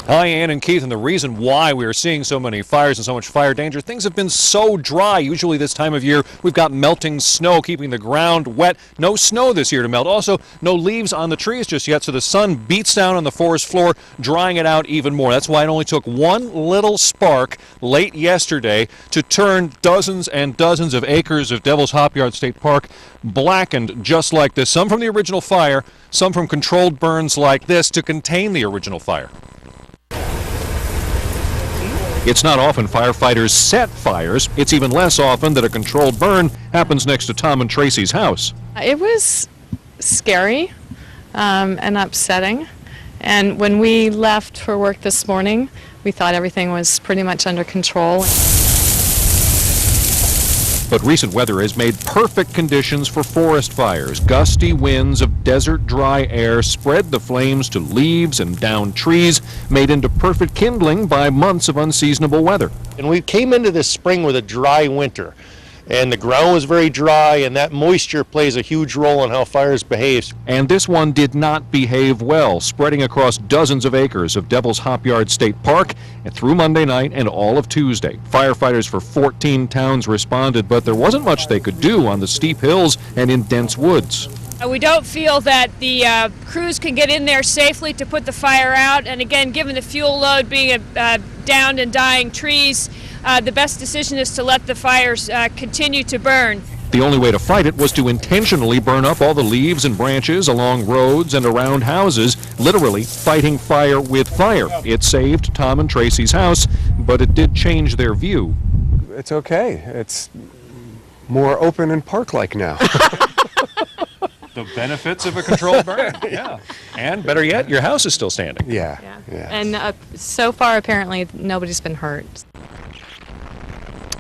Hi, Ann and Keith, and the reason why we are seeing so many fires and so much fire danger, things have been so dry. Usually this time of year, we've got melting snow, keeping the ground wet. No snow this year to melt. Also, no leaves on the trees just yet, so the sun beats down on the forest floor, drying it out even more. That's why it only took one little spark late yesterday to turn dozens and dozens of acres of Devils Hopyard State Park blackened just like this. Some from the original fire, some from controlled burns like this to contain the original fire. It's not often firefighters set fires. It's even less often that a controlled burn happens next to Tom and Tracy's house. It was scary and upsetting. And when we left for work this morning, we thought everything was pretty much under control. But recent weather has made perfect conditions for forest fires. Gusty winds of desert dry air spread the flames to leaves and downed trees, made into perfect kindling by months of unseasonable weather. And we came into this spring with a dry winter, and the ground was very dry, and that moisture plays a huge role in how fires behave. And this one did not behave well, spreading across dozens of acres of Devils Hopyard State Park and through Monday night and all of Tuesday. Firefighters for 14 towns responded, but there wasn't much they could do on the steep hills and in dense woods. We don't feel that the crews can get in there safely to put the fire out, and again, given the fuel load being downed and dying trees, the best decision is to let the fires continue to burn. The only way to fight it was to intentionally burn up all the leaves and branches along roads and around houses, literally fighting fire with fire. It saved Tom and Tracy's house, but it did change their view. It's okay. It's more open and park-like now. The benefits of a controlled burn. Yeah. And better yet, your house is still standing. Yeah. And so far, apparently, nobody's been hurt.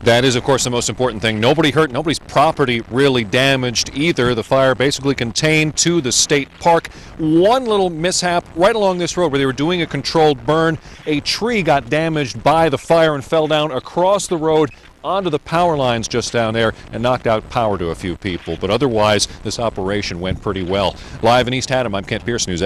That is, of course, the most important thing. Nobody hurt, nobody's property really damaged either. The fire basically contained to the state park. One little mishap right along this road where they were doing a controlled burn. A tree got damaged by the fire and fell down across the road onto the power lines just down there and knocked out power to a few people. But otherwise, this operation went pretty well. Live in East Haddam, I'm Kent Pierce, News 8.